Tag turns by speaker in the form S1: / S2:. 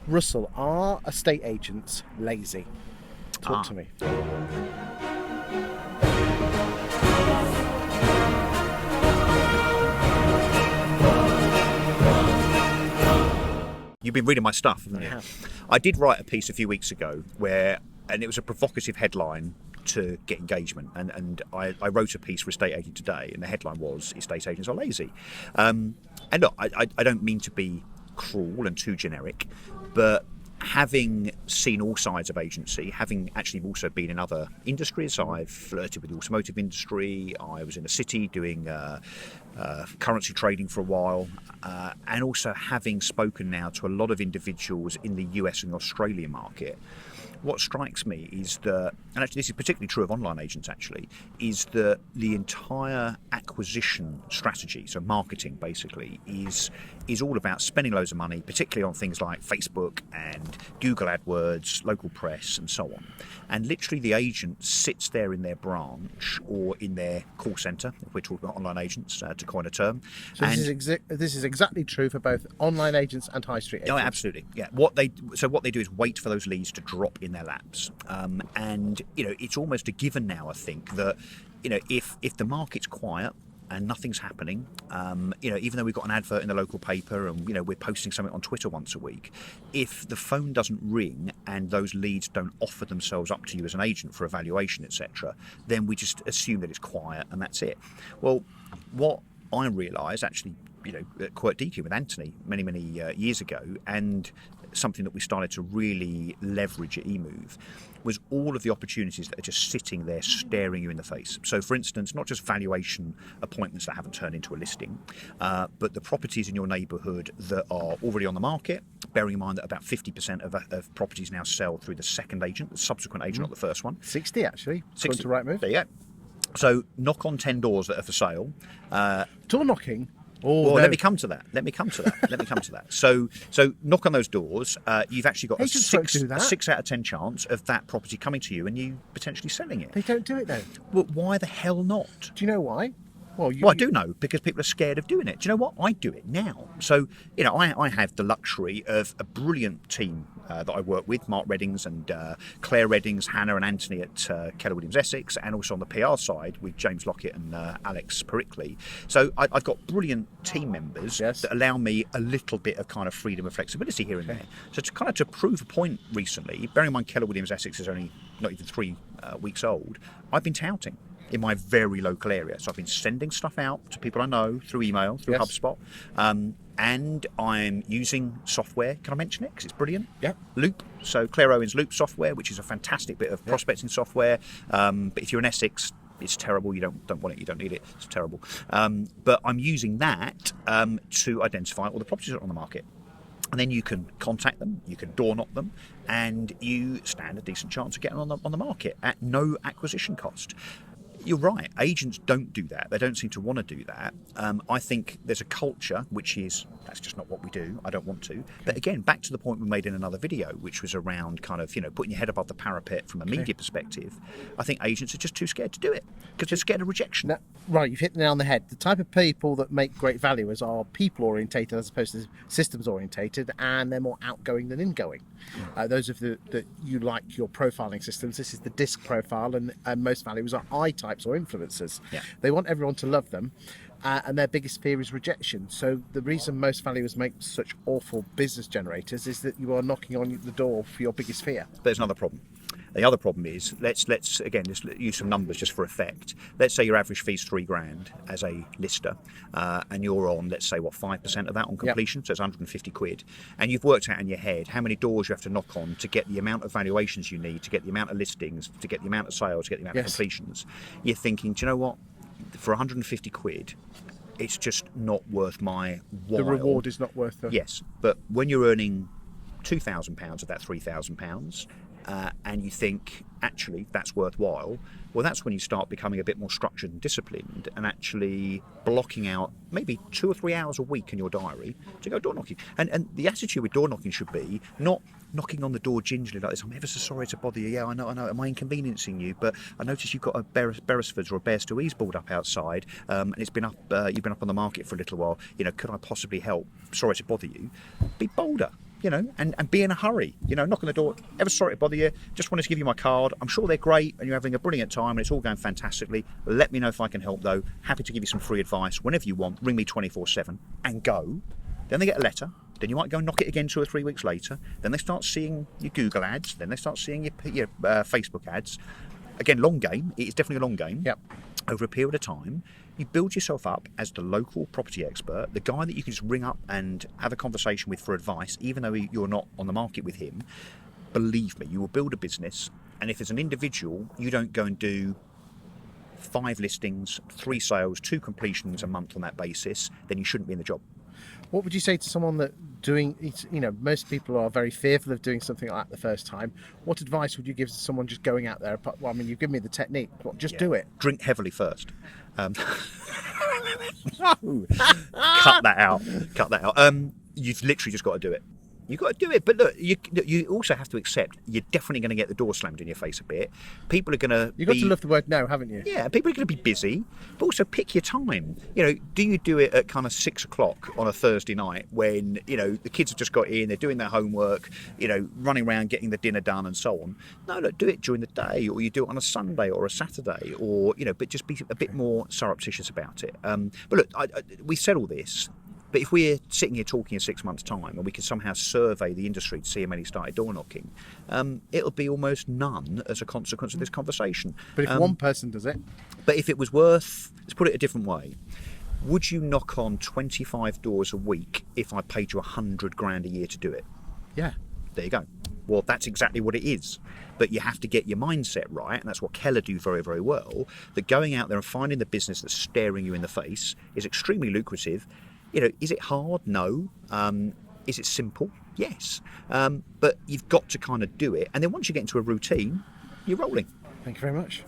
S1: Russell, are estate agents lazy? Talk to me.
S2: You've been reading my stuff, haven't you?
S1: Yeah.
S2: I did write a piece a few weeks ago and it was a provocative headline to get engagement, and I wrote a piece for Estate Agent Today, and the headline was "Estate Agents Are Lazy." And look, I don't mean to be cruel and too generic, but having seen all sides of agency, having actually also been in other industries, I've flirted with the automotive industry, I was in a city doing currency trading for a while, and also having spoken now to a lot of individuals in the US and the Australian market. What strikes me is that, and actually this is particularly true of online agents actually, is that the entire acquisition strategy, so marketing basically, is all about spending loads of money, particularly on things like Facebook and Google AdWords, local press and so on. And literally the agent sits there in their branch or in their call centre, if we're talking about online agents, to coin a term.
S1: So this is exactly true for both online agents and high street agents.
S2: Oh, absolutely. Yeah. What they do is wait for those leads to drop in their laps, and it's almost a given now, I think, that if the market's quiet and nothing's happening, even though we've got an advert in the local paper and we're posting something on Twitter once a week, if the phone doesn't ring and those leads don't offer themselves up to you as an agent for evaluation, etc., then we just assume that it's quiet and that's it. Well, what I realised actually, at Quirk with Anthony many years ago, and something that we started to really leverage at eMove, was all of the opportunities that are just sitting there staring you in the face. So for instance, not just valuation appointments that haven't turned into a listing, but the properties in your neighbourhood that are already on the market, bearing in mind that about 50% of properties now sell through the second agent, the subsequent agent, not the first one.
S1: 60 actually,
S2: 60.
S1: to Rightmove.
S2: There you go. So knock on 10 doors that are for sale.
S1: Door knocking.
S2: Well, let me come to that. So knock on those doors. You've actually got a 6 out of 10 chance of that property coming to you and you potentially selling it.
S1: They don't do it though.
S2: Well, why the hell not?
S1: Do you know why? Well,
S2: I do know, because people are scared of doing it. Do you know what? I do it now. So, I have the luxury of a brilliant team that I work with, Mark Reddings and Claire Reddings, Hannah and Anthony at Keller Williams Essex, and also on the PR side with James Lockett and Alex Perickley. So I've got brilliant team members that allow me a little bit of kind of freedom and flexibility here and there. So to prove a point recently, bearing in mind Keller Williams Essex is only not even 3 weeks old, I've been touting in my very local area. So I've been sending stuff out to people I know through email, through HubSpot, and I'm using software. Can I mention it? Because it's brilliant.
S1: Yeah.
S2: Loop. So Claire Owen's Loop software, which is a fantastic bit of prospecting software. But if you're in Essex, it's terrible. You don't want it. You don't need it. It's terrible. But I'm using that to identify all the properties that are on the market. And then you can contact them, you can door knock them, and you stand a decent chance of getting on the market at no acquisition cost. You're right, agents don't do that. They don't seem to want to do that. I think there's a culture which is, that's just not what we do. I don't want to. But again, back to the point we made in another video, which was around kind of, putting your head above the parapet from a media perspective. I think agents are just too scared to do it because they're scared of rejection.
S1: Now, right, you've hit the nail on the head. The type of people that make great valuers are people orientated as opposed to systems orientated, and they're more outgoing than ingoing. Those of that you like your profiling systems, this is the DISC profile, and most valuers are I types or influencers.
S2: Yeah.
S1: They want everyone to love them, and their biggest fear is rejection. So the reason most valuers make such awful business generators is that you are knocking on the door for your biggest fear.
S2: There's another problem. The other problem is, let's again just use some numbers just for effect. Let's say your average fee is £3,000 as a lister, and you're on, let's say, 5% of that on completion, so it's 150 quid. And you've worked out in your head how many doors you have to knock on to get the amount of valuations you need, to get the amount of listings, to get the amount of sales, to get the amount of completions. You're thinking, do you know what? For 150 quid, it's just not worth my while.
S1: The reward is not worth it.
S2: Yes, but when you're earning £2,000 of that £3,000, and you think, actually, that's worthwhile, well, that's when you start becoming a bit more structured and disciplined and actually blocking out maybe 2 or 3 hours a week in your diary to go door knocking. And the attitude with door knocking should be not knocking on the door gingerly like this. I'm ever so sorry to bother you. Yeah, I know. Am I inconveniencing you? But I noticed you've got a Beresfords or a Bears to Ease board up outside, and it's been up. You've been up on the market for a little while. Could I possibly help? Sorry to bother you. Be bolder. and be in a hurry. Knock on the door. Ever sorry to bother you? Just wanted to give you my card. I'm sure they're great and you're having a brilliant time and it's all going fantastically. Let me know if I can help though. Happy to give you some free advice whenever you want. Ring me 24/7 and go. Then they get a letter. Then you might go and knock it again 2 or 3 weeks later. Then they start seeing your Google ads. Then they start seeing your Facebook ads. Again, long game. It is definitely a long game.
S1: Yep.
S2: Over a period of time, you build yourself up as the local property expert, the guy that you can just ring up and have a conversation with for advice, even though you're not on the market with him. Believe me, you will build a business. And if as an individual, you don't go and do 5 listings, 3 sales, 2 completions a month on that basis, then you shouldn't be in the job.
S1: What would you say to someone that most people are very fearful of doing something like that the first time? What advice would you give to someone just going out there? Well, I mean, you've given me the technique. Just do it.
S2: Drink heavily first. No. Cut that out. You've literally just got to do it. You've got to do it. But look, you also have to accept you're definitely going to get the door slammed in your face a bit. People are going to
S1: You've got to love the word no, haven't you?
S2: Yeah, people are going to be busy, but also pick your time. Do you do it at kind of 6 o'clock on a Thursday night when, the kids have just got in, they're doing their homework, running around getting the dinner done and so on? No, look, do it during the day, or you do it on a Sunday or a Saturday, or, but just be a bit more surreptitious about it. But look, we said all this. But if we're sitting here talking in 6 months' time and we can somehow survey the industry to see how many started door knocking, it'll be almost none as a consequence of this conversation.
S1: But if one person does it?
S2: But if it was worth, let's put it a different way, would you knock on 25 doors a week if I paid you 100 grand a year to do it?
S1: Yeah.
S2: There you go. Well, that's exactly what it is. But you have to get your mindset right, and that's what Keller do very, very well, that going out there and finding the business that's staring you in the face is extremely lucrative. Is it hard? No. Is it simple? Yes. But you've got to kind of do it. And then once you get into a routine, you're rolling.
S1: Thank you very much.